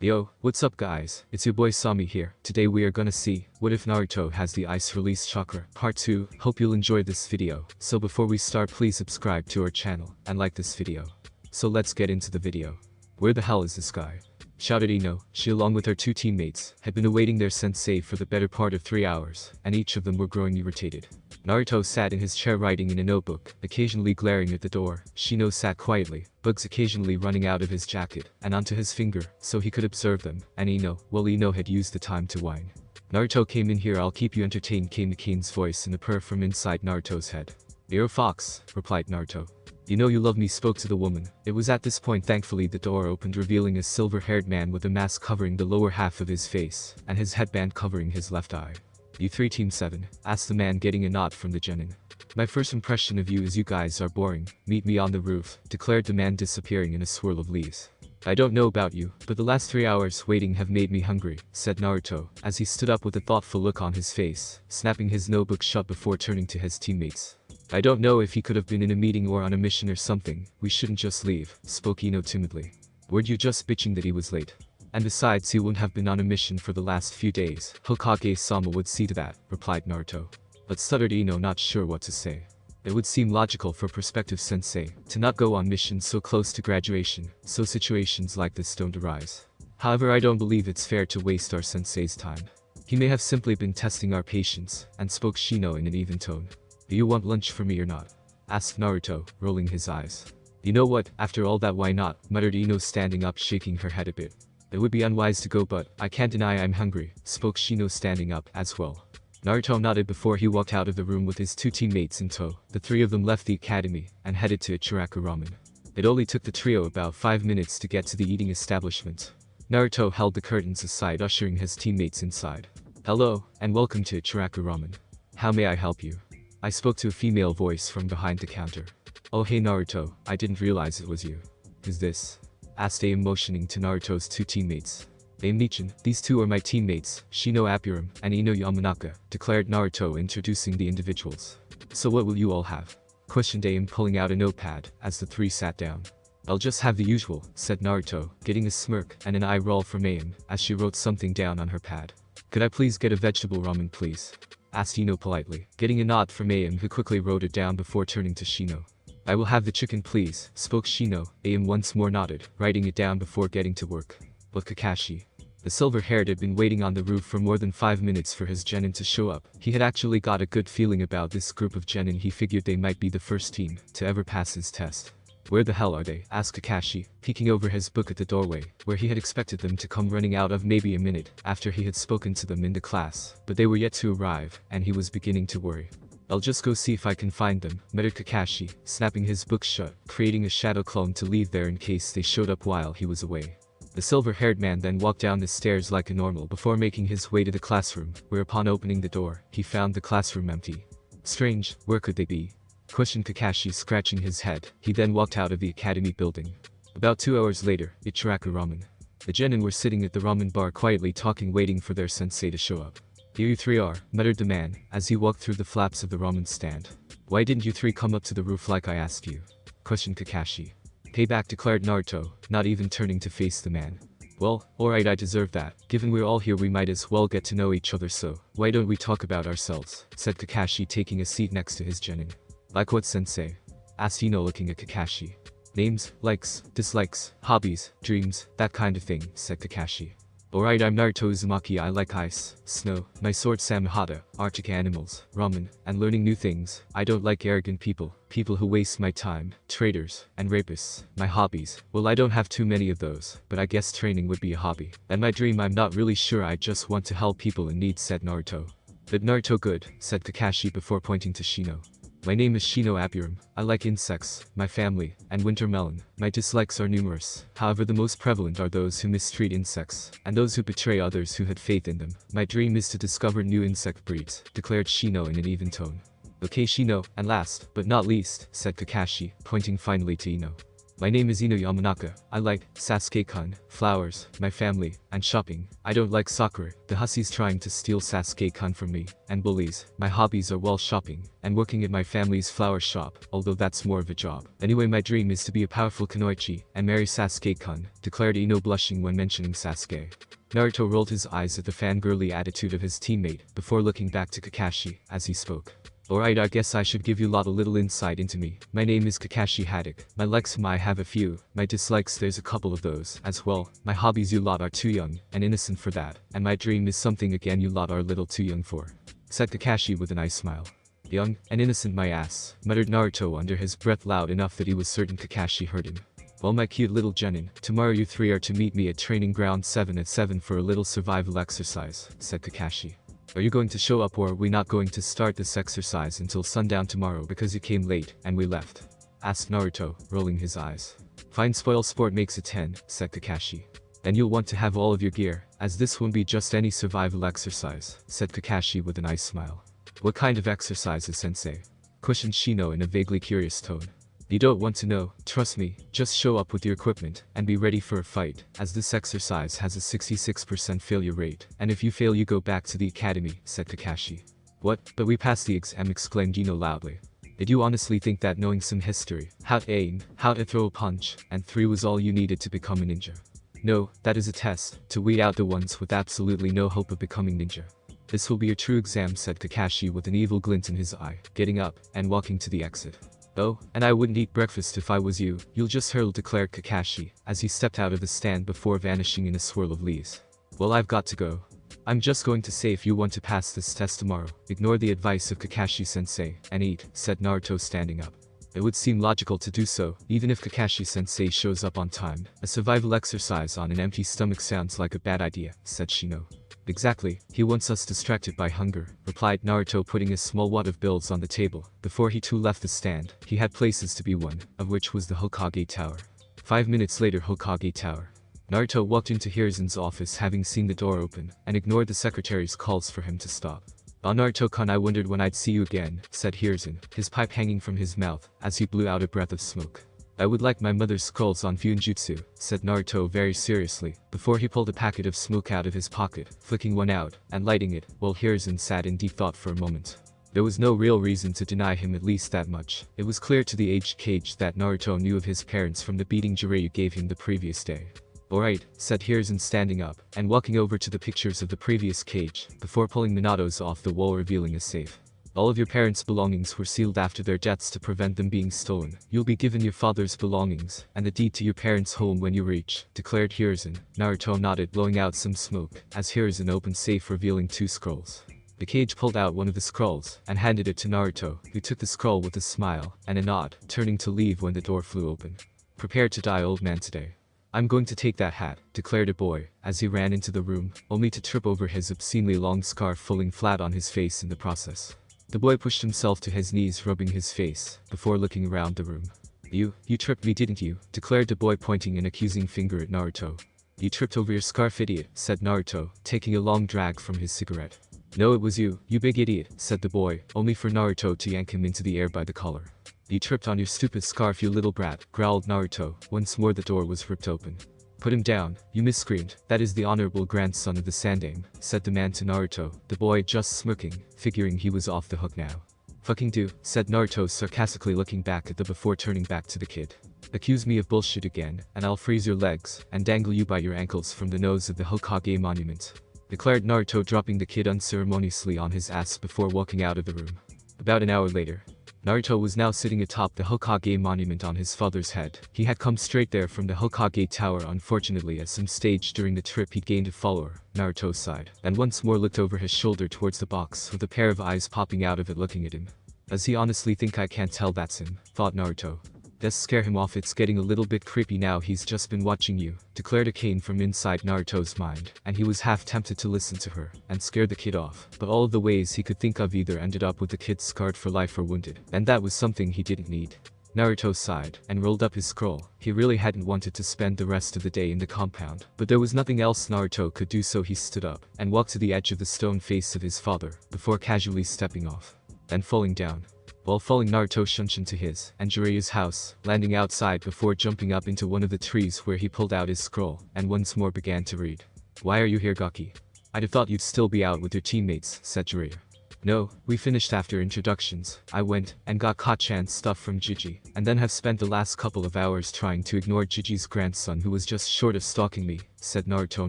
Yo, what's up guys, it's your boy Sami here. Today we are gonna see, what if Naruto has the ice release chakra? Part 2, hope you'll enjoy this video. So before we start, please subscribe to our channel, and like this video. So let's get into the video. Where the hell is this guy? Shouted Ino. She along with her two teammates, had been awaiting their sensei for the better part of 3 hours, and each of them were growing irritated. Naruto sat in his chair writing in a notebook, occasionally glaring at the door. Shino sat quietly, bugs occasionally running out of his jacket, and onto his finger, so he could observe them, and Ino had used the time to whine. Naruto came in here, I'll keep you entertained, came Kane's voice in a purr from inside Naruto's head. You're a fox, replied Naruto. You know you love me, spoke to the woman. It was at this point thankfully the door opened, revealing a silver-haired man with a mask covering the lower half of his face, and his headband covering his left eye. You three Team 7, asked the man, getting a nod from the genin. My first impression of you is you guys are boring. Meet me on the roof, declared the man, disappearing in a swirl of leaves. I don't know about you, but the last 3 hours waiting have made me hungry, said Naruto, as he stood up with a thoughtful look on his face, snapping his notebook shut before turning to his teammates. I don't know if he could have been in a meeting or on a mission or something. We shouldn't just leave, spoke Ino timidly. Weren't you just bitching that he was late? And besides, he wouldn't have been on a mission for the last few days. Hokage-sama would see to that, replied Naruto. But stuttered Ino, not sure what to say. It would seem logical for prospective sensei to not go on missions so close to graduation, so situations like this don't arise. However, I don't believe it's fair to waste our sensei's time. He may have simply been testing our patience, and spoke Shino in an even tone. Do you want lunch for me or not? Asked Naruto, rolling his eyes. You know what, after all that, why not? Muttered Ino, standing up, shaking her head a bit. It would be unwise to go, but I can't deny I'm hungry, spoke Shino, standing up as well. Naruto nodded before he walked out of the room with his two teammates in tow. The three of them left the academy and headed to Chakra ramen. It only took the trio about 5 minutes to get to the eating establishment. Naruto held the curtains aside, ushering his teammates inside. Hello, and welcome to Chakra ramen. How may I help you? I spoke to a female voice from behind the counter. Oh hey Naruto, I didn't realize it was you. Who's this? Asked Aim, motioning to Naruto's two teammates. Aim Nichin, these two are my teammates, Shino Apuram and Ino Yamanaka, declared Naruto, introducing the individuals. So what will you all have? Questioned Aim, pulling out a notepad, as the three sat down. I'll just have the usual, said Naruto, getting a smirk and an eye roll from Aim, as she wrote something down on her pad. Could I please get a vegetable ramen please? Asked Ino politely, getting a nod from Aim, who quickly wrote it down before turning to Shino. I will have the chicken please, spoke Shino. Aim once more nodded, writing it down before getting to work. But Kakashi, the silver-haired, had been waiting on the roof for more than 5 minutes for his genin to show up. He had actually got a good feeling about this group of genin. He figured they might be the first team to ever pass his test. Where the hell are they? Asked Kakashi, peeking over his book at the doorway, where he had expected them to come running out of maybe a minute after he had spoken to them in the class. But they were yet to arrive, and he was beginning to worry. I'll just go see if I can find them, muttered Kakashi, snapping his book shut, creating a shadow clone to leave there in case they showed up while he was away. The silver-haired man then walked down the stairs like a normal before making his way to the classroom, where upon opening the door, he found the classroom empty. Strange, where could they be? Questioned Kakashi, scratching his head. He then walked out of the academy building. About 2 hours later, at Chakra ramen. The genin were sitting at the ramen bar quietly talking, waiting for their sensei to show up. Here you three are, muttered the man, as he walked through the flaps of the ramen stand. Why didn't you three come up to the roof like I asked you? Questioned Kakashi. Payback, declared Naruto, not even turning to face the man. Well, alright, I deserve that. Given we're all here, we might as well get to know each other, so why don't we talk about ourselves? Said Kakashi, taking a seat next to his genin. Like what, sensei? Asked Ino, looking at Kakashi. Names, likes, dislikes, hobbies, dreams, that kind of thing, said Kakashi. Alright, I'm Naruto Uzumaki. I like ice, snow, my sword Samehada, Arctic animals, ramen, and learning new things. I don't like arrogant people, people who waste my time, traitors, and rapists. My hobbies, well, I don't have too many of those, but I guess training would be a hobby. And my dream, I'm not really sure, I just want to help people in need, said Naruto. But Naruto, good, said Kakashi before pointing to Shino. My name is Shino Apuram. I like insects, my family, and winter melon. My dislikes are numerous. However, the most prevalent are those who mistreat insects, and those who betray others who had faith in them. My dream is to discover new insect breeds, declared Shino in an even tone. Okay Shino, and last, but not least, said Kakashi, pointing finally to Ino. My name is Ino Yamanaka. I like Sasuke-kun, flowers, my family, and shopping. I don't like Sakura, the hussies trying to steal Sasuke-kun from me, and bullies. My hobbies are wall shopping, and working at my family's flower shop, although that's more of a job. Anyway, my dream is to be a powerful kunoichi, and marry Sasuke-kun, declared Ino, blushing when mentioning Sasuke. Naruto rolled his eyes at the fangirly attitude of his teammate, before looking back to Kakashi, as he spoke. Alright, I guess I should give you lot a little insight into me. My name is Kakashi Haddock. My likes I have a few, my dislikes there's a couple of those as well. My hobbies you lot are too young and innocent for that, and my dream is something again you lot are a little too young for, said Kakashi with a nice smile. Young and innocent my ass, muttered Naruto under his breath loud enough that he was certain Kakashi heard him. Well, my cute little genin, tomorrow you three are to meet me at training ground 7 at 7 for a little survival exercise, said Kakashi. Are you going to show up, or are we not going to start this exercise until sundown tomorrow because you came late and we left? Asked Naruto, rolling his eyes. Fine, spoil sport makes it 10, said Kakashi. Then you'll want to have all of your gear, as this won't be just any survival exercise, said Kakashi with a nice smile. What kind of exercises, sensei? Questioned Shino in a vaguely curious tone. You don't want to know, trust me, just show up with your equipment and be ready for a fight, as this exercise has a 66% failure rate, and if you fail you go back to the academy, said Kakashi. What? But we passed the exam, exclaimed Ino loudly. Did you honestly think that knowing some history, how to aim, how to throw a punch, and 3 was all you needed to become a ninja? No, that is a test, to weed out the ones with absolutely no hope of becoming ninja. This will be your true exam, said Kakashi with an evil glint in his eye, getting up and walking to the exit. Oh, and I wouldn't eat breakfast if I was you, you'll just hurl, declared Kakashi, as he stepped out of the stand before vanishing in a swirl of leaves. Well, I've got to go. I'm just going to say if you want to pass this test tomorrow, ignore the advice of Kakashi-sensei, and eat, said Naruto standing up. It would seem logical to do so, even if Kakashi-sensei shows up on time. A survival exercise on an empty stomach sounds like a bad idea, said Shino. Exactly, he wants us distracted by hunger, replied Naruto, putting a small wad of bills on the table. Before he too left the stand, he had places to be, one of which was the Hokage Tower. 5 minutes later, Hokage Tower. Naruto walked into Hiruzen's office having seen the door open, and ignored the secretary's calls for him to stop. "Ah, Naruto-kun, I wondered when I'd see you again," said Hiruzen, his pipe hanging from his mouth, as he blew out a breath of smoke. "I would like my mother's scrolls on Fuinjutsu," said Naruto very seriously, before he pulled a packet of smoke out of his pocket, flicking one out, and lighting it, while Hiruzen sat in deep thought for a moment. There was no real reason to deny him at least that much. It was clear to the aged Kage that Naruto knew of his parents from the beating Jiraiya gave him the previous day. "Alright," said Hiruzen standing up, and walking over to the pictures of the previous cage, before pulling Minato's off the wall, revealing a safe. "All of your parents' belongings were sealed after their deaths to prevent them being stolen. You'll be given your father's belongings, and the deed to your parents' home when you reach," declared Hiruzen. Naruto nodded, blowing out some smoke, as Hiruzen opened safe, revealing 2 scrolls. The Kage pulled out one of the scrolls, and handed it to Naruto, who took the scroll with a smile, and a nod, turning to leave when the door flew open. "Prepare to die, old man, today." "I'm going to take that hat," declared a boy, as he ran into the room, only to trip over his obscenely long scarf falling flat on his face in the process. The boy pushed himself to his knees, rubbing his face, before looking around the room. You tripped me, didn't you?" declared the boy, pointing an accusing finger at Naruto. "You tripped over your scarf, idiot," said Naruto, taking a long drag from his cigarette. "No, it was you big idiot," said the boy, only for Naruto to yank him into the air by the collar. "You tripped on your stupid scarf, you little brat," growled Naruto. Once more the door was ripped open. "Put him down, you miscreant. That is the honorable grandson of the Sandaime," said the man to Naruto, the boy just smirking, figuring he was off the hook now. "Fucking do," said Naruto sarcastically, looking back at the before turning back to the kid. "Accuse me of bullshit again, and I'll freeze your legs, and dangle you by your ankles from the nose of the Hokage monument," declared Naruto, dropping the kid unceremoniously on his ass before walking out of the room. About an hour later, Naruto was now sitting atop the Hokage monument on his father's head. He had come straight there from the Hokage Tower. Unfortunately, at some stage during the trip he gained a follower, Naruto's side, and once more looked over his shoulder towards the box with a pair of eyes popping out of it looking at him. "Does he honestly think I can't tell that's him?" thought Naruto. "Let's scare him off, it's getting a little bit creepy now, he's just been watching you," declared Akane from inside Naruto's mind, and he was half tempted to listen to her and scare the kid off, but all of the ways he could think of either ended up with the kid scarred for life or wounded, and that was something he didn't need. Naruto sighed and rolled up his scroll. He really hadn't wanted to spend the rest of the day in the compound, but there was nothing else Naruto could do, so he stood up and walked to the edge of the stone face of his father, before casually stepping off, then falling down. While falling, Naruto shunshed into his and Jiraiya's house, landing outside before jumping up into one of the trees where he pulled out his scroll and once more began to read. "Why are you here, Gaki? I'd have thought you'd still be out with your teammates," said Jiraiya. "No, we finished after introductions. I went and got Kacchan's stuff from Gigi, and then have spent the last couple of hours trying to ignore Gigi's grandson who was just short of stalking me," said Naruto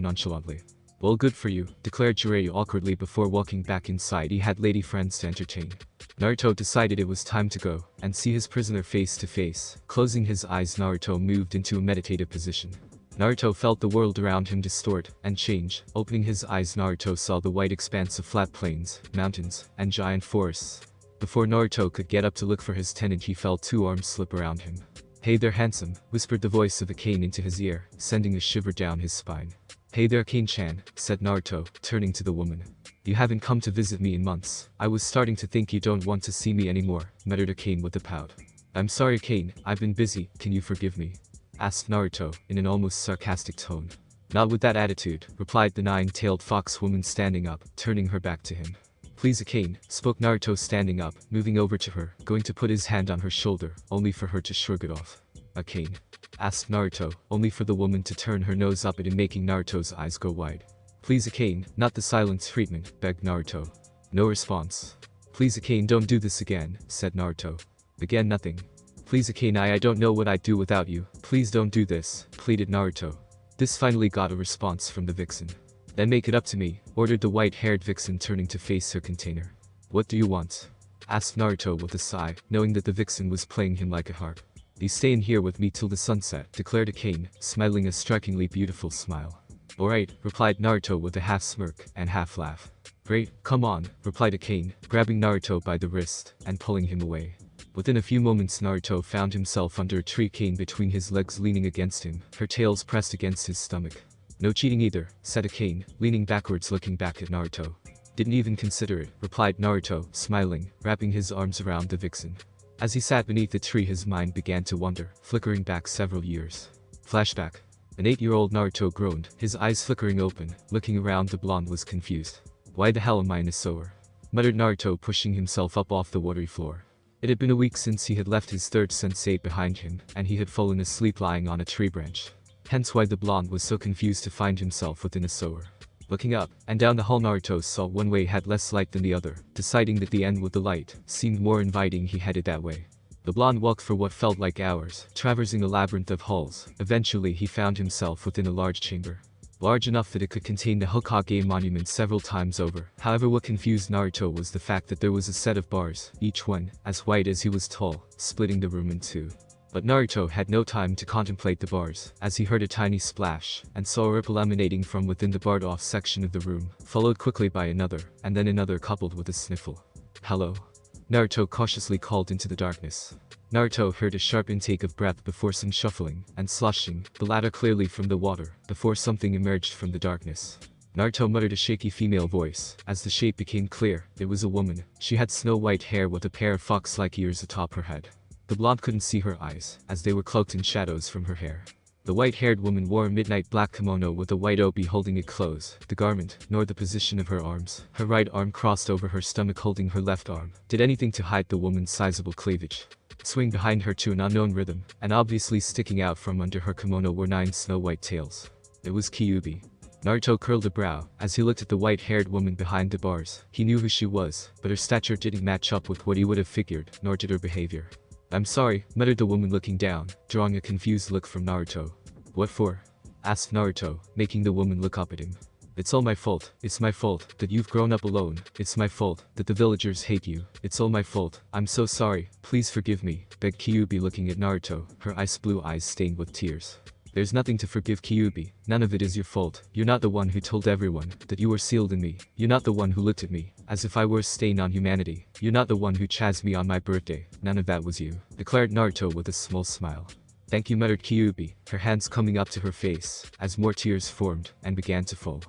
nonchalantly. "Well, good for you," declared Jiraiya awkwardly before walking back inside. He had lady friends to entertain. Naruto decided it was time to go and see his prisoner face to face. Closing his eyes, Naruto moved into a meditative position. Naruto felt the world around him distort and change. Opening his eyes, Naruto saw the white expanse of flat plains, mountains, and giant forests. Before Naruto could get up to look for his tenant, he felt two arms slip around him. "Hey there, handsome," whispered the voice of Akane into his ear, sending a shiver down his spine. "Hey there, Akane-chan," said Naruto, turning to the woman. "You haven't come to visit me in months. I was starting to think you don't want to see me anymore," muttered Akane with a pout. "I'm sorry, Akane, I've been busy. Can you forgive me?" asked Naruto, in an almost sarcastic tone. "Not with that attitude," replied the nine-tailed fox woman, standing up, turning her back to him. "Please, Akane," spoke Naruto, standing up, moving over to her, going to put his hand on her shoulder, only for her to shrug it off. "Akane?" asked Naruto, only for the woman to turn her nose up at him, making Naruto's eyes go wide. "Please, Akane, not the silent treatment," begged Naruto. No response. "Please, Akane, don't do this again," said Naruto. Again nothing. "Please, Akane, I don't know what I'd do without you. Please don't do this," pleaded Naruto. This finally got a response from the vixen. "Then make it up to me," ordered the white-haired vixen, turning to face her container. "What do you want?" asked Naruto with a sigh, knowing that the vixen was playing him like a harp. "You stay in here with me till the sunset," declared Akane, smiling a strikingly beautiful smile. "Alright," replied Naruto with a half-smirk and half-laugh. "Great, come on," replied Akane, grabbing Naruto by the wrist and pulling him away. Within a few moments, Naruto found himself under a tree, Akane between his legs leaning against him, her tails pressed against his stomach. "No cheating either," said Akane, leaning backwards looking back at Naruto. "Didn't even consider it," replied Naruto, smiling, wrapping his arms around the vixen. As he sat beneath the tree, his mind began to wander, flickering back several years. Flashback. An 8-year-old Naruto groaned, his eyes flickering open. Looking around, the blonde was confused. "Why the hell am I in a sewer?" muttered Naruto, pushing himself up off the watery floor. It had been a week since he had left his third sensei behind him, and he had fallen asleep lying on a tree branch. Hence why the blonde was so confused to find himself within a sewer. Looking up and down the hall, Naruto saw one way had less light than the other. Deciding that the end with the light seemed more inviting, he headed that way. The blonde walked for what felt like hours, traversing a labyrinth of halls. Eventually he found himself within a large chamber. Large enough that it could contain the Hokage monument several times over. However, what confused Naruto was the fact that there was a set of bars, each one as wide as he was tall, splitting the room in two. But Naruto had no time to contemplate the bars, as he heard a tiny splash, and saw a ripple emanating from within the barred-off section of the room, followed quickly by another, and then another, coupled with a sniffle. "Hello?" Naruto cautiously called into the darkness. Naruto heard a sharp intake of breath before some shuffling and sloshing, the latter clearly from the water, before something emerged from the darkness. Naruto muttered a shaky female voice. As the shape became clear, it was a woman. She had snow-white hair with a pair of fox-like ears atop her head. The blonde couldn't see her eyes, as they were cloaked in shadows from her hair. The white-haired woman wore a midnight black kimono with a white obi holding it close. The garment, nor the position of her arms. Her right arm crossed over her stomach, holding her left arm, did anything to hide the woman's sizable cleavage. Swinging behind her to an unknown rhythm, and obviously sticking out from under her kimono, were 9 snow-white tails. It was Kyuubi. Naruto curled a brow as he looked at the white-haired woman behind the bars. He knew who she was, but her stature didn't match up with what he would have figured, nor did her behavior. "I'm sorry," muttered the woman, looking down, drawing a confused look from Naruto. "What for?" asked Naruto, making the woman look up at him. "It's all my fault. It's my fault that you've grown up alone. It's my fault that the villagers hate you. It's all my fault. I'm so sorry. Please forgive me," begged Kyuubi, looking at Naruto, her ice blue eyes stained with tears. "There's nothing to forgive, Kyuubi. None of it is your fault. You're not the one who told everyone that you were sealed in me. You're not the one who looked at me as if I were a stain on humanity. You're not the one who chased me on my birthday. None of that was you," declared Naruto with a small smile. "Thank you," muttered Kyuubi, her hands coming up to her face, as more tears formed and began to fall.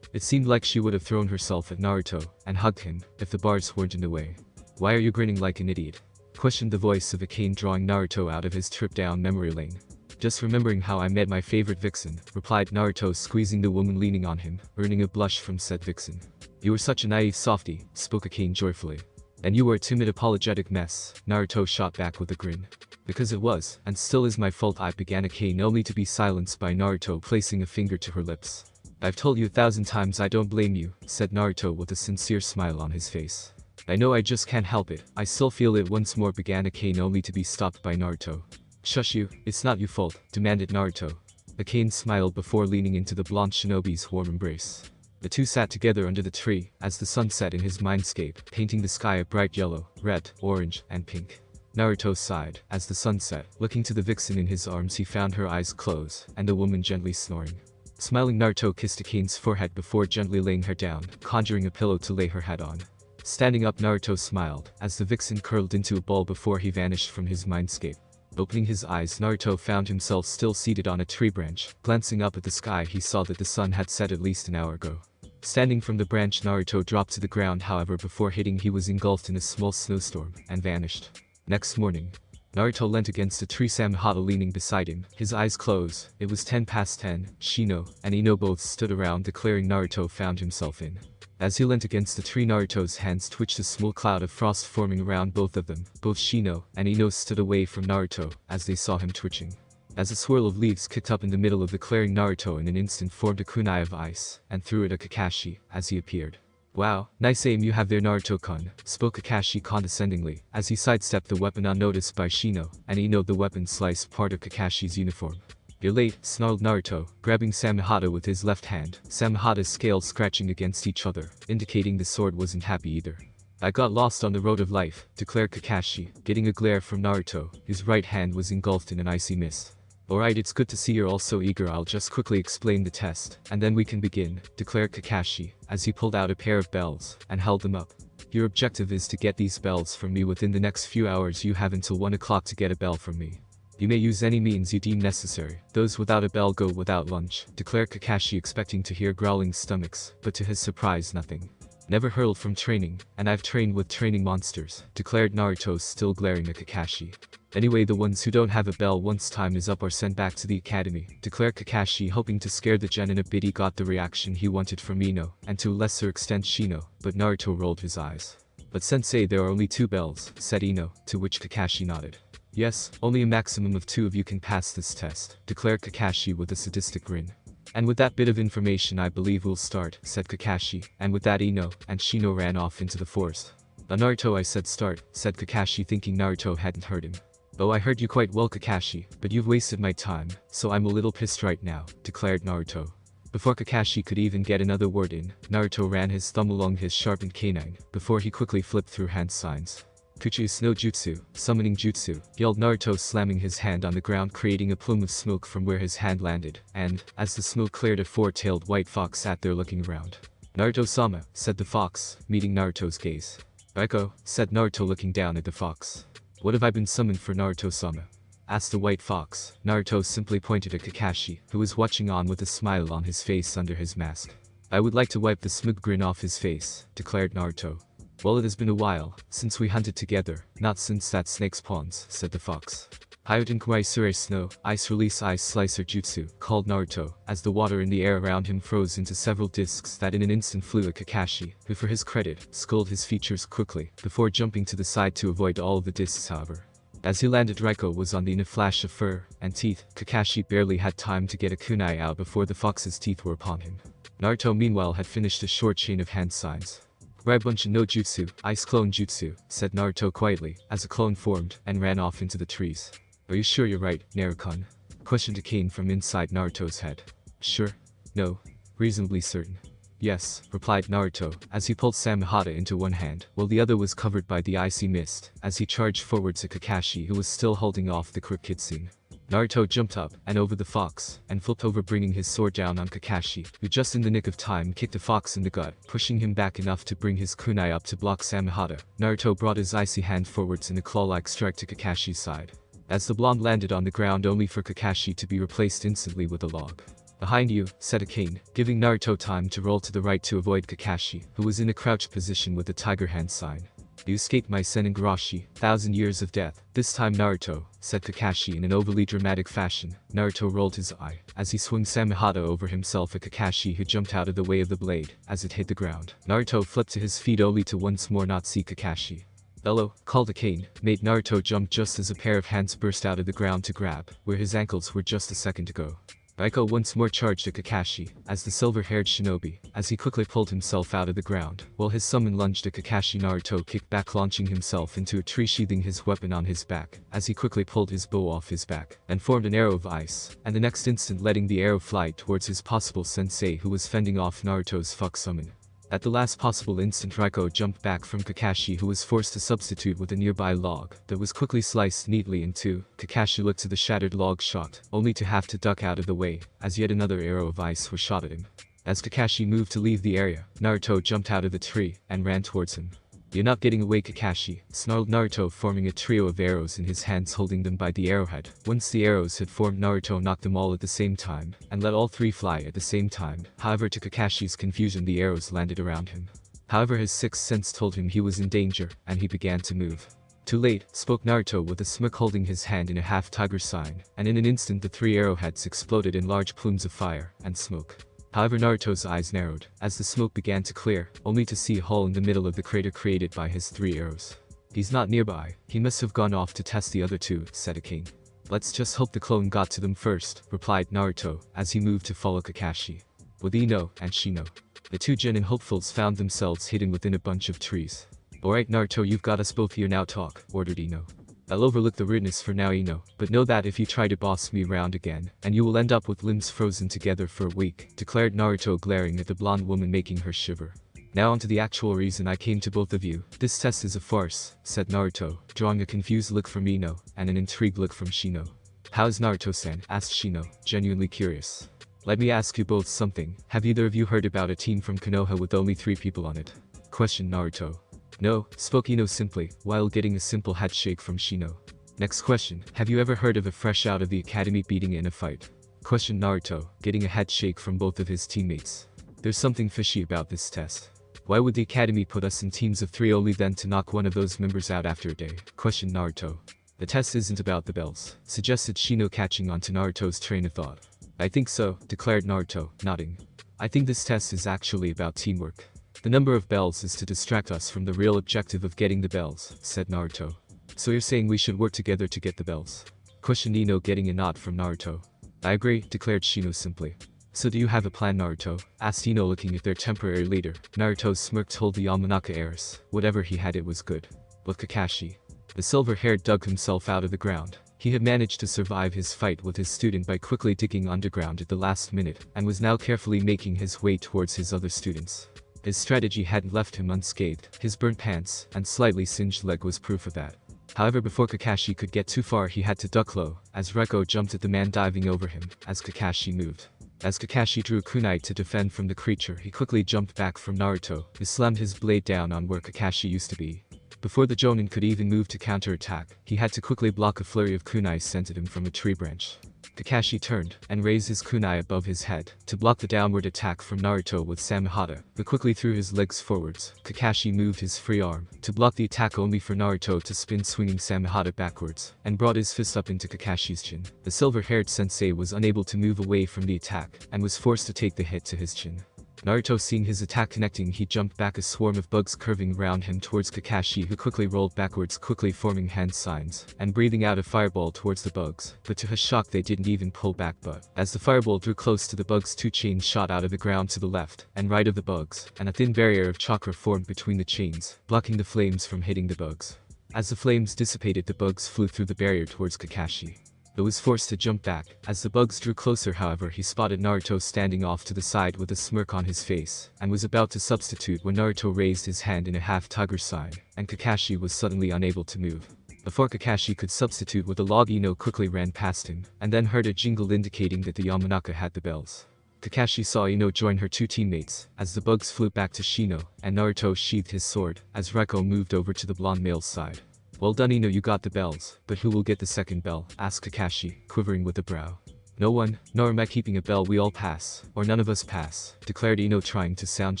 It seemed like she would have thrown herself at Naruto and hugged him if the bars weren't in the way. "Why are you grinning like an idiot?" questioned the voice of Akane, drawing Naruto out of his trip down memory lane. "Just remembering how I met my favorite vixen," replied Naruto, squeezing the woman leaning on him, earning a blush from said vixen. "You were such a naive softie," spoke Akane joyfully. "And you were a timid apologetic mess," Naruto shot back with a grin. "Because it was, and still is my fault," began Akane, only to be silenced by Naruto placing a finger to her lips. "I've told you 1,000 times I don't blame you," said Naruto with a sincere smile on his face. "I know, I just can't help it. I still feel it," once more began Akane, only to be stopped by Naruto. "Shush you, it's not your fault," demanded Naruto. Akane smiled before leaning into the blonde shinobi's warm embrace. The two sat together under the tree, as the sun set in his mindscape, painting the sky a bright yellow, red, orange, and pink. Naruto sighed, as the sun set. Looking to the vixen in his arms, he found her eyes close, and the woman gently snoring. Smiling, Naruto kissed Akane's forehead before gently laying her down, conjuring a pillow to lay her head on. Standing up, Naruto smiled, as the vixen curled into a ball before he vanished from his mindscape. Opening his eyes, Naruto found himself still seated on a tree branch. Glancing up at the sky, he saw that the sun had set at least an hour ago. Standing from the branch, Naruto dropped to the ground, however before hitting he was engulfed in a small snowstorm, and vanished. Next morning, Naruto leant against a tree, Samehada leaning beside him, his eyes closed. It was 10 past 10, Shino and Ino both stood around, declaring Naruto found himself in. As he leant against the tree, Naruto's hands twitched, a small cloud of frost forming around both of them. Both Shino and Ino stood away from Naruto, as they saw him twitching. As a swirl of leaves kicked up in the middle of the clearing, Naruto in an instant formed a kunai of ice, and threw it at Kakashi, as he appeared. "Wow, nice aim you have there, Naruto-kun," spoke Kakashi condescendingly, as he sidestepped the weapon unnoticed by Shino, and Ino. The weapon sliced part of Kakashi's uniform. "You're late," snarled Naruto, grabbing Samehada with his left hand, Samehada's scales scratching against each other, indicating the sword wasn't happy either. "I got lost on the road of life," declared Kakashi, getting a glare from Naruto. His right hand was engulfed in an icy mist. "Alright, it's good to see you're all so eager. I'll just quickly explain the test, and then we can begin," declared Kakashi, as he pulled out a pair of bells, and held them up. "Your objective is to get these bells from me within the next few hours. You have until 1 o'clock to get a bell from me. You may use any means you deem necessary. Those without a bell go without lunch," declared Kakashi, expecting to hear growling stomachs, but to his surprise nothing. "Never hurled from training, and I've trained with training monsters," declared Naruto, still glaring at Kakashi. "Anyway, the ones who don't have a bell once time is up are sent back to the academy," declared Kakashi, hoping to scare the genin a bit. He got the reaction he wanted from Ino, and to a lesser extent Shino, but Naruto rolled his eyes. "But sensei, there are only 2 bells," said Ino, to which Kakashi nodded. "Yes, only a maximum of 2 of you can pass this test," declared Kakashi with a sadistic grin. "And with that bit of information I believe we'll start," said Kakashi, and with that Ino and Shino ran off into the forest. "Naruto, I said start," said Kakashi, thinking Naruto hadn't heard him. "Oh, I heard you quite well, Kakashi, but you've wasted my time, so I'm a little pissed right now," declared Naruto. Before Kakashi could even get another word in, Naruto ran his thumb along his sharpened canine, before he quickly flipped through hand signs. "Kuchi's no jutsu, summoning jutsu," yelled Naruto, slamming his hand on the ground, creating a plume of smoke from where his hand landed, and, as the smoke cleared, a 4-tailed white fox sat there looking around. "Naruto-sama," said the fox, meeting Naruto's gaze. "Echo," said Naruto, looking down at the fox. "What have I been summoned for, Naruto-sama?" asked the white fox. Naruto simply pointed at Kakashi, who was watching on with a smile on his face under his mask. "I would like to wipe the smug grin off his face," declared Naruto. "Well, it has been a while since we hunted together, not since that snake's pawns," said the fox. "Hyoten Kawaii Sure Snow, Ice Release Ice Slicer Jutsu," called Naruto, as the water in the air around him froze into several discs that in an instant flew at Kakashi, who for his credit, sculled his features quickly, before jumping to the side to avoid all of the discs. However, as he landed, Raiko was on the in a flash of fur and teeth. Kakashi barely had time to get a kunai out before the fox's teeth were upon him. Naruto meanwhile had finished a short chain of hand signs. "Raibuncha no jutsu, ice clone jutsu," said Naruto quietly, as a clone formed, and ran off into the trees. "Are you sure you're right, Naruto-kun?" questioned Akane from inside Naruto's head. "Sure? No. Reasonably certain." "Yes," replied Naruto, as he pulled Samehada into one hand, while the other was covered by the icy mist, as he charged forward to Kakashi, who was still holding off the quick kitsune. Naruto jumped up and over the fox, and flipped over, bringing his sword down on Kakashi, who just in the nick of time kicked the fox in the gut, pushing him back enough to bring his kunai up to block Samehada. Naruto brought his icy hand forwards in a claw-like strike to Kakashi's side, as the blonde landed on the ground, only for Kakashi to be replaced instantly with a log. "Behind you," said Akane, giving Naruto time to roll to the right to avoid Kakashi, who was in a crouched position with the tiger hand sign. "You escaped my Senengarashi, 1,000 years of death, this time, Naruto," said Kakashi in an overly dramatic fashion. Naruto rolled his eye, as he swung Samehada over himself at Kakashi, who jumped out of the way of the blade, as it hit the ground. Naruto flipped to his feet only to once more not see Kakashi. Bellow, called a cane, made Naruto jump just as a pair of hands burst out of the ground to grab where his ankles were just a second ago. Raiko once more charged at Kakashi, as the silver-haired shinobi, as he quickly pulled himself out of the ground, while his summon lunged at Kakashi. Naruto kicked back, launching himself into a tree, sheathing his weapon on his back, as he quickly pulled his bow off his back, and formed an arrow of ice, and the next instant letting the arrow fly towards his possible sensei who was fending off Naruto's fuck summon. At the last possible instant, Raiko jumped back from Kakashi, who was forced to substitute with a nearby log that was quickly sliced neatly in two. Kakashi looked to the shattered log shot, only to have to duck out of the way, as yet another arrow of ice was shot at him. As Kakashi moved to leave the area, Naruto jumped out of the tree and ran towards him. "You're not getting away, Kakashi," snarled Naruto, forming a trio of arrows in his hands, holding them by the arrowhead. Once the arrows had formed, Naruto knocked them all at the same time, and let all three fly at the same time. However, to Kakashi's confusion, the arrows landed around him. However, his sixth sense told him he was in danger, and he began to move. "Too late," spoke Naruto with a smirk, holding his hand in a half-tiger sign, and in an instant the three arrowheads exploded in large plumes of fire and smoke. However, Naruto's eyes narrowed as the smoke began to clear, only to see a hole in the middle of the crater created by his three arrows. "He's not nearby. He must have gone off to test the other two," said a king. "Let's just hope the clone got to them first," replied Naruto, as he moved to follow Kakashi. With Ino and Shino, the two genin hopefuls found themselves hidden within a bunch of trees. "Alright Naruto, you've got us both here, now talk," ordered Ino. "I'll overlook the rudeness for now, Ino, but know that if you try to boss me around again, and you will end up with limbs frozen together for a week," declared Naruto, glaring at the blonde woman, making her shiver. "Now onto the actual reason I came to both of you. This test is a farce," said Naruto, drawing a confused look from Ino and an intrigued look from Shino. "How's Naruto-san?" asked Shino, genuinely curious. "Let me ask you both something. Have either of you heard about a team from Konoha with only 3 people on it?" questioned Naruto. "No," spoke Ino simply, while getting a simple head shake from Shino. "Next question. Have you ever heard of a fresh out of the academy beating in a fight?" questioned Naruto, getting a head shake from both of his teammates. "There's something fishy about this test. Why would the academy put us in teams of 3 only then to knock one of those members out after a day?" questioned Naruto. "The test isn't about the bells," suggested Shino, catching on to Naruto's train of thought. "I think so," declared Naruto, nodding. "I think this test is actually about teamwork. The number of bells is to distract us from the real objective of getting the bells," said Naruto. "So you're saying we should work together to get the bells?" questioned Ino, getting a nod from Naruto. "I agree," declared Shino simply. "So do you have a plan, Naruto?" asked Ino, looking at their temporary leader. Naruto's smirk told the Yamanaka heiress, whatever he had, it was good. But Kakashi, the silver-haired, dug himself out of the ground. He had managed to survive his fight with his student by quickly digging underground at the last minute, and was now carefully making his way towards his other students. His strategy hadn't left him unscathed. His burnt pants and slightly singed leg was proof of that. However, before Kakashi could get too far, he had to duck low, as Raiko jumped at the man diving over him, as Kakashi moved. As Kakashi drew a kunai to defend from the creature, he quickly jumped back from Naruto, who slammed his blade down on where Kakashi used to be. Before the Jonin could even move to counterattack, he had to quickly block a flurry of kunai sent at him from a tree branch. Kakashi turned and raised his kunai above his head to block the downward attack from Naruto with Samehada, but quickly threw his legs forwards. Kakashi moved his free arm to block the attack, only for Naruto to spin, swinging Samehada backwards, and brought his fist up into Kakashi's chin. The silver-haired sensei was unable to move away from the attack and was forced to take the hit to his chin. Naruto, seeing his attack connecting, he jumped back, a swarm of bugs curving around him towards Kakashi, who quickly rolled backwards, quickly forming hand signs and breathing out a fireball towards the bugs, but to his shock they didn't even pull back. But as the fireball drew close to the bugs, 2 chains shot out of the ground to the left and right of the bugs, and a thin barrier of chakra formed between the chains, blocking the flames from hitting the bugs. As the flames dissipated, the bugs flew through the barrier towards Kakashi, but was forced to jump back. As the bugs drew closer, however, he spotted Naruto standing off to the side with a smirk on his face, and was about to substitute when Naruto raised his hand in a half-tiger sign, and Kakashi was suddenly unable to move. Before Kakashi could substitute with a log, Ino quickly ran past him, and then heard a jingle indicating that the Yamanaka had the bells. Kakashi saw Ino join her 2 teammates, as the bugs flew back to Shino, and Naruto sheathed his sword, as Raiko moved over to the blonde male's side. "Well done, Ino, you got the bells, but who will get the second bell?" asked Kakashi, quivering with a brow. "No one. Nor am I keeping a bell. We all pass, or none of us pass," declared Ino, trying to sound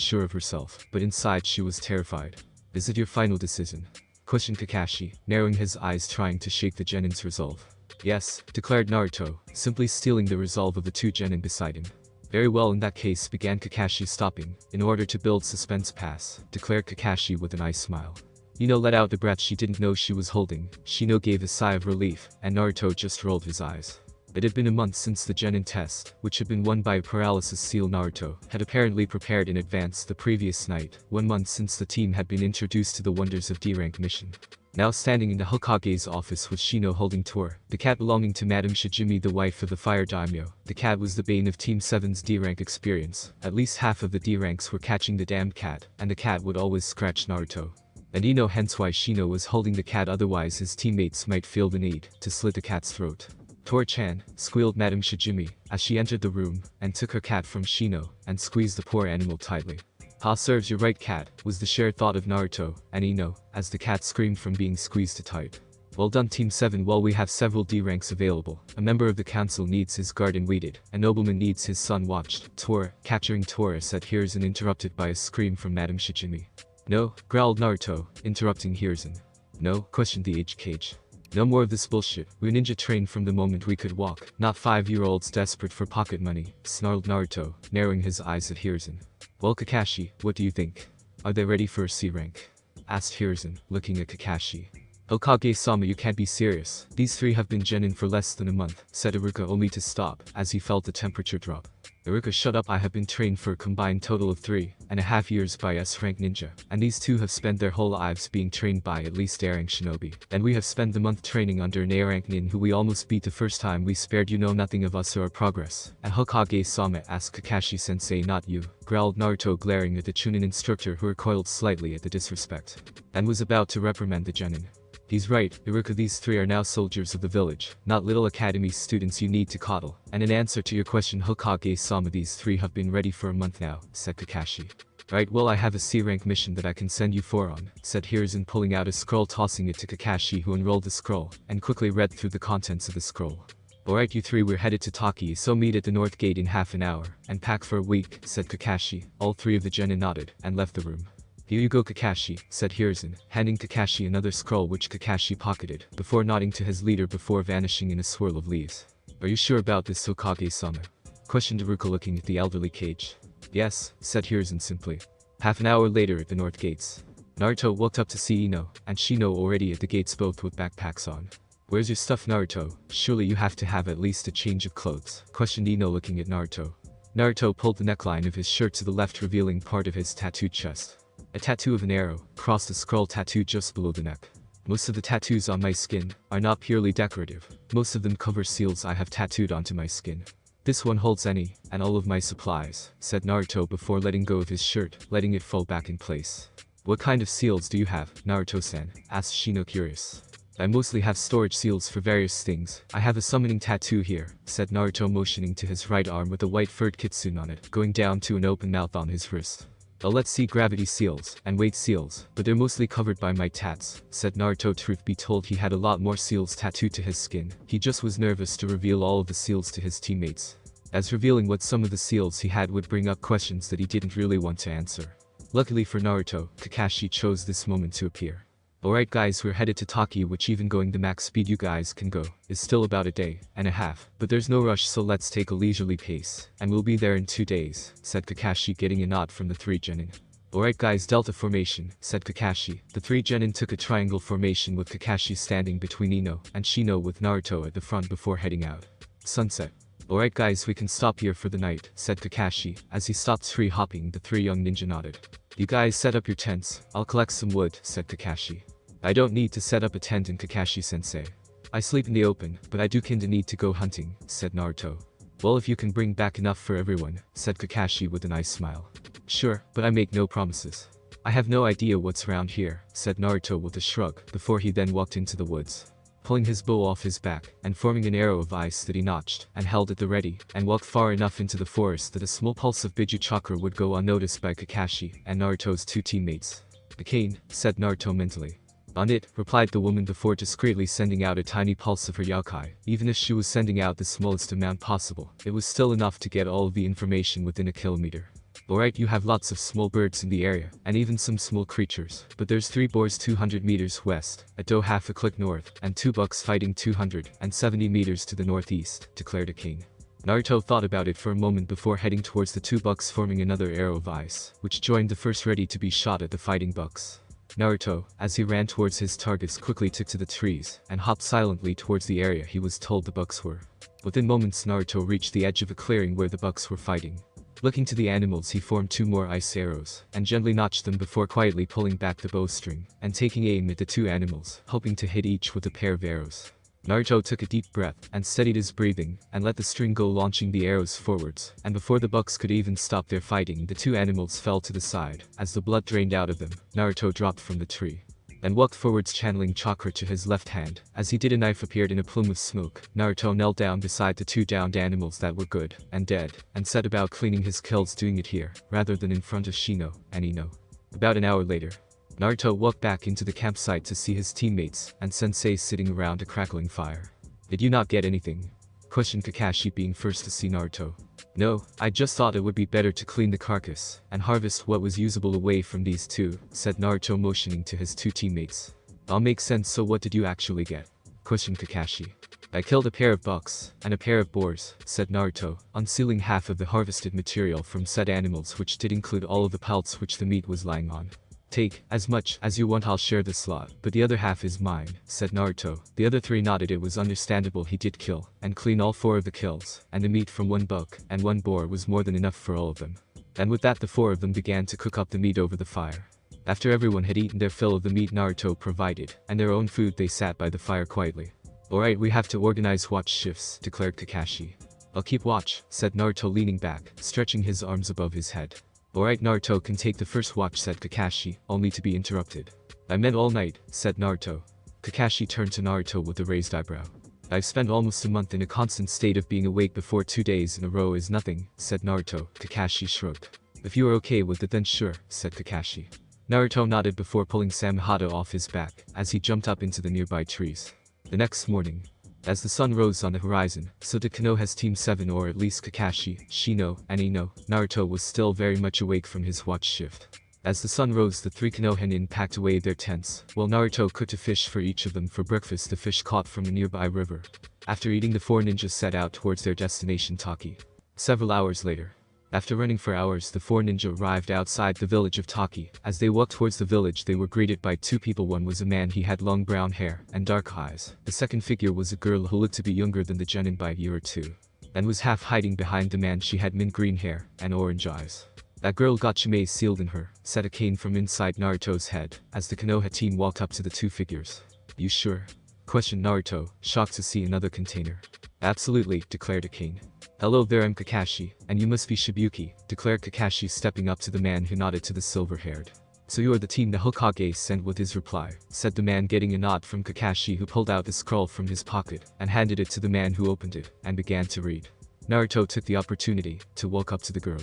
sure of herself, but inside she was terrified. "Is it your final decision?" questioned Kakashi, narrowing his eyes, trying to shake the genin's resolve. "Yes," declared Naruto, simply stealing the resolve of the 2 genin beside him. "Very well, in that case," began Kakashi, stopping, "in order to build suspense. Pass," declared Kakashi with an ice smile. Ino let out the breath she didn't know she was holding. Shino gave a sigh of relief, and Naruto just rolled his eyes. It had been a month since the Genin test, which had been won by a paralysis seal Naruto, had apparently prepared in advance the previous night, 1 month since the team had been introduced to the wonders of D-rank mission. Now standing in the Hokage's office was Shino holding Tor, the cat belonging to Madame Shijimi, the wife of the Fire Daimyo. The cat was the bane of Team 7's D-rank experience. At least half of the D-ranks were catching the damned cat, and the cat would always scratch Naruto. And Ino hence why Shino was holding the cat, otherwise his teammates might feel the need to slit the cat's throat. Tor-chan, squealed Madame Shijimi, as she entered the room, and took her cat from Shino, and squeezed the poor animal tightly. "Ha, serves you right, cat," was the shared thought of Naruto and Ino, as the cat screamed from being squeezed tight. "Well done, Team 7. While we have several D ranks available, a member of the council needs his garden weeded, a nobleman needs his son watched." Tor, capturing Tora, said Hiruzen, interrupted by a scream from Madame Shijimi. "No," growled Naruto, interrupting Hiruzen. "No?" questioned the Hokage. "No more of this bullshit. We're ninja trained from the moment we could walk, not 5-year-olds desperate for pocket money," snarled Naruto, narrowing his eyes at Hiruzen. "Well, Kakashi, what do you think? Are they ready for a C rank?" asked Hiruzen, looking at Kakashi. "Hokage-sama, you can't be serious. These three have been genin for less than a month," said Iruka, only to stop, as he felt the temperature drop. "Iruka, shut up. I have been trained for a combined total of 3.5 years by S-rank ninja, and these two have spent their whole lives being trained by at least A-rank shinobi. And we have spent the month training under an A-rank nin who we almost beat the first time we spared. You know nothing of us or our progress." "And Hokage-sama?" asked Kakashi-sensei. "Not you," growled Naruto, glaring at the Chunin instructor, who recoiled slightly at the disrespect, and was about to reprimand the genin. "He's right, Iruka. These three are now soldiers of the village, not little academy students you need to coddle. And in answer to your question, Hokage-sama, these three have been ready for a month now," said Kakashi. "Right, well, I have a C-rank mission that I can send you 4 on," said Hiruzen, pulling out a scroll, tossing it to Kakashi, who unrolled the scroll, and quickly read through the contents of the scroll. "Alright, you three, we're headed to Taki, so meet at the North Gate in half an hour, and pack for a week," said Kakashi. All three of the genin nodded, and left the room. "Here you go, Kakashi," said Hiruzen, handing Kakashi another scroll, which Kakashi pocketed, before nodding to his leader before vanishing in a swirl of leaves. "Are you sure about this, Hokage-sama?" questioned Iruka, looking at the elderly Kage. "Yes," said Hiruzen simply. Half an hour later at the North Gates, Naruto walked up to see Ino and Shino already at the gates, both with backpacks on. "Where's your stuff, Naruto? Surely you have to have at least a change of clothes," questioned Ino, looking at Naruto. Naruto pulled the neckline of his shirt to the left, revealing part of his tattooed chest. A tattoo of an arrow crossed the scroll tattoo just below the neck. "Most of the tattoos on my skin are not purely decorative. Most of them cover seals I have tattooed onto my skin. This one holds any and all of my supplies," said Naruto before letting go of his shirt, letting it fall back in place. "What kind of seals do you have, Naruto-san?" asked Shino, curious. "I mostly have storage seals for various things. I have a summoning tattoo here," said Naruto, motioning to his right arm with a white furred kitsune on it, going down to an open mouth on his wrist. "Let's see, gravity seals and weight seals, but they're mostly covered by my tats," said Naruto. Truth be told, he had a lot more seals tattooed to his skin. He just was nervous to reveal all of the seals to his teammates, as revealing what some of the seals he had would bring up questions that he didn't really want to answer. Luckily for Naruto, Kakashi chose this moment to appear. "Alright guys, we're headed to Taki, which even going the max speed you guys can go is still about a day and a half, but there's no rush, so let's take a leisurely pace, and we'll be there in 2 days, said Kakashi, getting a nod from the 3 genin. "Alright guys, Delta formation," said Kakashi. The 3 genin took a triangle formation with Kakashi standing between Ino and Shino with Naruto at the front before heading out. "Sunset. Alright guys, we can stop here for the night," said Kakashi. As he stopped tree hopping, the 3 young ninja nodded. "You guys set up your tents, I'll collect some wood," said Kakashi. "I don't need to set up a tent in Kakashi-sensei. I sleep in the open, but I do kinda need to go hunting," said Naruto. "Well, if you can bring back enough for everyone," said Kakashi with a nice smile. "Sure, but I make no promises. I have no idea what's around here," said Naruto with a shrug, before he then walked into the woods, pulling his bow off his back and forming an arrow of ice that he notched and held at the ready, and walked far enough into the forest that a small pulse of Biju Chakra would go unnoticed by Kakashi and Naruto's 2 teammates. "A cane," said Naruto mentally. "On it," replied the woman before discreetly sending out a tiny pulse of her yokai. Even if she was sending out the smallest amount possible, it was still enough to get all of the information within a kilometer. "Alright, you have lots of small birds in the area, and even some small creatures, but there's 3 boars 200 meters west, a doe half a click north, and 2 bucks fighting 270 meters to the northeast," declared a king. Naruto thought about it for a moment before heading towards the 2 bucks, forming another arrow of ice, which joined the first ready to be shot at the fighting bucks. Naruto, as he ran towards his targets, quickly took to the trees and hopped silently towards the area he was told the bucks were. Within moments Naruto reached the edge of a clearing where the bucks were fighting. Looking to the animals, he formed 2 more ice arrows and gently notched them before quietly pulling back the bowstring and taking aim at the 2 animals, hoping to hit each with a pair of arrows. Naruto took a deep breath and steadied his breathing and let the string go, launching the arrows forwards, and before the bucks could even stop their fighting, the 2 animals fell to the side. As the blood drained out of them, Naruto dropped from the tree and walked forwards, channeling chakra to his left hand. As he did, a knife appeared in a plume of smoke. Naruto knelt down beside the 2 downed animals that were good and dead and set about cleaning his kills, doing it here rather than in front of Shino and Ino. About an hour later, Naruto walked back into the campsite to see his teammates and sensei sitting around a crackling fire. "Did you not get anything?" questioned Kakashi, being first to see Naruto. "No, I just thought it would be better to clean the carcass and harvest what was usable away from these 2, said Naruto, motioning to his 2 teammates. "All makes sense. So what did you actually get?" questioned Kakashi. "I killed a pair of bucks and a pair of boars," said Naruto, unsealing half of the harvested material from said animals, which did include all of the pelts which the meat was lying on. "Take as much as you want, I'll share this lot, but the other half is mine," said Naruto. The other 3 nodded. It was understandable. He did kill and clean all 4 of the kills, and the meat from 1 buck and 1 boar was more than enough for all of them. And with that, the 4 of them began to cook up the meat over the fire. After everyone had eaten their fill of the meat Naruto provided and their own food, they sat by the fire quietly. "Alright, we have to organize watch shifts," declared Kakashi. "I'll keep watch," said Naruto, leaning back, stretching his arms above his head. "Alright, Naruto can take the first watch," said Kakashi, only to be interrupted. "I meant all night," said Naruto. Kakashi turned to Naruto with a raised eyebrow. "I've spent almost a month in a constant state of being awake before 2 days in a row is nothing," said Naruto. Kakashi shrugged. "If you are okay with it, then sure," said Kakashi. Naruto nodded before pulling Samehada off his back as he jumped up into the nearby trees. The next morning, as the sun rose on the horizon, so did Konoha's Team 7, or at least Kakashi, Shino, and Ino. Naruto was still very much awake from his watch shift. As the sun rose, the 3 Konohinin packed away their tents, while Naruto cooked a fish for each of them for breakfast, the fish caught from a nearby river. After eating, the 4 ninjas set out towards their destination, Taki. Several hours later, after running for hours, the 4 ninja arrived outside the village of Taki. As they walked towards the village, they were greeted by 2 people. One was a man. He had long brown hair and dark eyes. The second figure was a girl who looked to be younger than the genin by a year or 2, and was half hiding behind the man. She had mint green hair and orange eyes. "That girl got Chimei sealed in her," said a cane from inside Naruto's head as the Konoha team walked up to the 2 figures. "You sure?" questioned Naruto, shocked to see another container. "Absolutely," declared a cane. "Hello there, I'm Kakashi, and you must be Shibuki," declared Kakashi, stepping up to the man, who nodded to the silver-haired. "So you are the team the Hokage sent," with his reply, said the man, getting a nod from Kakashi, who pulled out a scroll from his pocket and handed it to the man, who opened it and began to read. Naruto took the opportunity to walk up to the girl.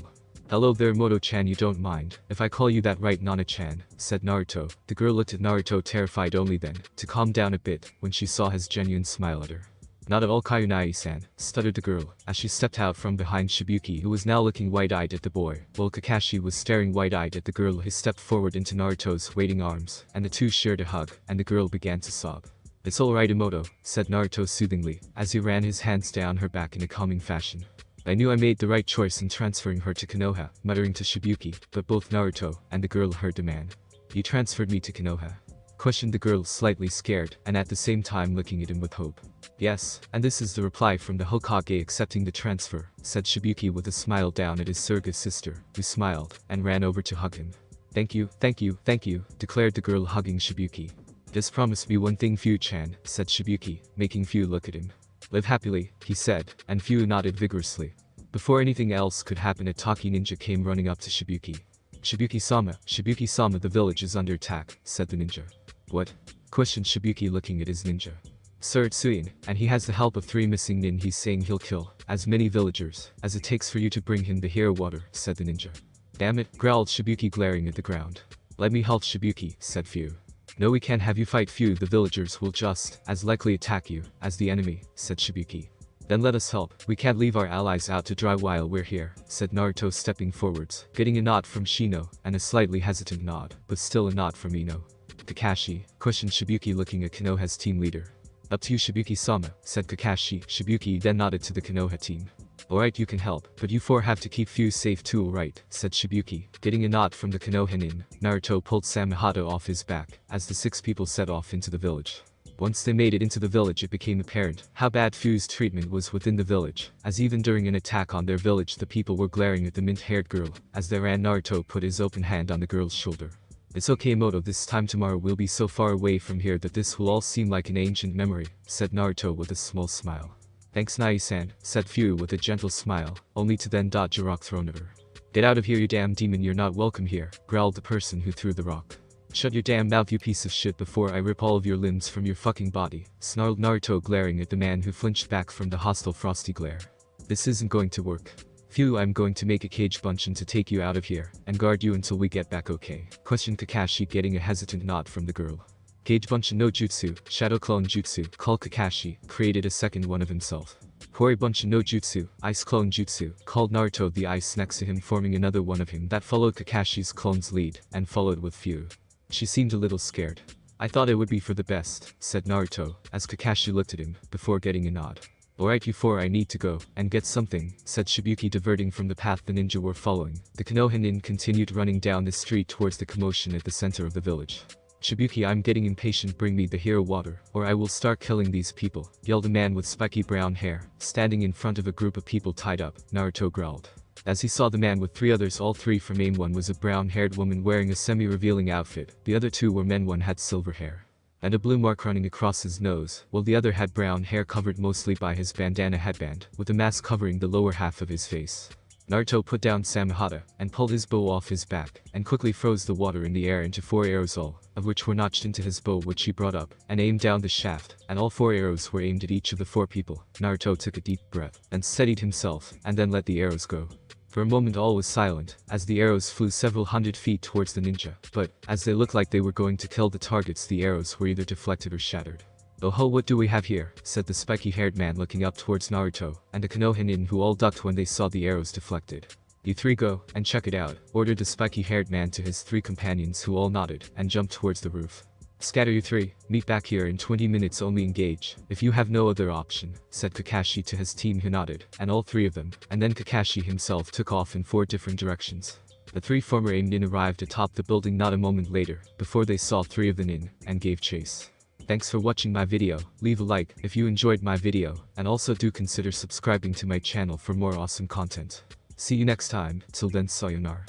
"Hello there, Moto-chan, you don't mind if I call you that, right, Nana-chan?" said Naruto. The girl looked at Naruto, terrified, only then to calm down a bit when she saw his genuine smile at her. "Not at all, Kayunai-san," stuttered the girl as she stepped out from behind Shibuki, who was now looking wide-eyed at the boy. While Kakashi was staring wide-eyed at the girl, he stepped forward into Naruto's waiting arms, and the 2 shared a hug, and the girl began to sob. "It's alright, Emoto," said Naruto soothingly as he ran his hands down her back in a calming fashion. "I knew I made the right choice in transferring her to Konoha," muttering to Shibuki, but both Naruto and the girl heard the man. "You transferred me to Konoha?" questioned the girl, slightly scared and at the same time looking at him with hope. "Yes, and this is the reply from the Hokage accepting the transfer," said Shibuki with a smile down at his surrogate sister, who smiled and ran over to hug him. "Thank you, thank you, thank you," declared the girl, hugging Shibuki. "Just promise me one thing, Fu-chan," said Shibuki, making Fu look at him. "Live happily," he said, and Fu nodded vigorously. Before anything else could happen, a Taki ninja came running up to Shibuki. "Shibuki-sama, Shibuki-sama, the village is under attack," said the ninja. "What?" questioned Shibuki, looking at his ninja. "Sir, it's Suin, and he has the help of 3 missing nin. He's saying he'll kill as many villagers as it takes for you to bring him the hero water," said the ninja. "Damn it," growled Shibuki, glaring at the ground. "Let me help, Shibuki," said Fu. "No, we can't have you fight, Fu. The villagers will just as likely attack you as the enemy," said Shibuki. "Then let us help. We can't leave our allies out to dry while we're here," said Naruto, stepping forwards, getting a nod from Shino and a slightly hesitant nod, but still a nod from Ino. "Kakashi?" questioned Shibuki, looking at Konoha's team leader. "Up to you, Shibuki-sama," said Kakashi. Shibuki then nodded to the Konoha team. Alright, you can help, but you four have to keep Fuse safe too, right? Said Shibuki. Getting a nod from the Konohinin, Naruto pulled Samehada off his back, as the 6 people set off into the village. Once they made it into the village, it became apparent how bad Fu's treatment was within the village, as even during an attack on their village the people were glaring at the mint-haired girl. As they ran, Naruto put his open hand on the girl's shoulder. It's okay, Moto, this time tomorrow we'll be so far away from here that this will all seem like an ancient memory, said Naruto with a small smile. Thanks, Nai-san, said Fu with a gentle smile, only to then dodge a rock thrown at her. Get out of here, you damn demon, you're not welcome here, growled the person who threw the rock. Shut your damn mouth, you piece of shit, before I rip all of your limbs from your fucking body, snarled Naruto, glaring at the man who flinched back from the hostile frosty glare. This isn't going to work. Phew, I'm going to make a cage bunchen to take you out of here, and guard you until we get back, okay? Questioned Kakashi, getting a hesitant nod from the girl. Cage bunchen no jutsu, shadow clone jutsu, called Kakashi, created a second one of himself. Hori bunchen no jutsu, ice clone jutsu, called Naruto, the ice next to him forming another one of him that followed Kakashi's clone's lead, and followed with Fu. She seemed a little scared. I thought it would be for the best, said Naruto, as Kakashi looked at him, before getting a nod. Alright, you four, I need to go and get something, said Shibuki, diverting from the path the ninja were following. The Konohinin continued running down the street towards the commotion at the center of the village. Shibuki, I'm getting impatient, bring me the hero water, or I will start killing these people, yelled a man with spiky brown hair, standing in front of a group of people tied up. Naruto growled. As he saw the man with 3 others, all 3 from AIM. One was a brown-haired woman wearing a semi-revealing outfit, the other 2 were men. One had silver hair and a blue mark running across his nose, while the other had brown hair covered mostly by his bandana headband, with a mask covering the lower half of his face. Naruto put down Samehada, and pulled his bow off his back, and quickly froze the water in the air into 4 arrows, all of which were notched into his bow, which he brought up, and aimed down the shaft, and all 4 arrows were aimed at each of the 4 people. Naruto took a deep breath, and steadied himself, and then let the arrows go. For a moment all was silent, as the arrows flew several hundred feet towards the ninja, but, as they looked like they were going to kill the targets, the arrows were either deflected or shattered. Oh ho, what do we have here? Said the spiky-haired man, looking up towards Naruto, and the Konohinin, who all ducked when they saw the arrows deflected. You 3 go, and check it out, ordered the spiky-haired man to his 3 companions, who all nodded, and jumped towards the roof. Scatter, you 3, meet back here in 20 minutes, only engage if you have no other option, said Kakashi to his team, who nodded, and all 3 of them, and then Kakashi himself took off in 4 different directions. The 3 former AIM nin arrived atop the building not a moment later, before they saw 3 of the nin, and gave chase. Thanks for watching my video, leave a like if you enjoyed my video, and also do consider subscribing to my channel for more awesome content. See you next time, till then, sayonara.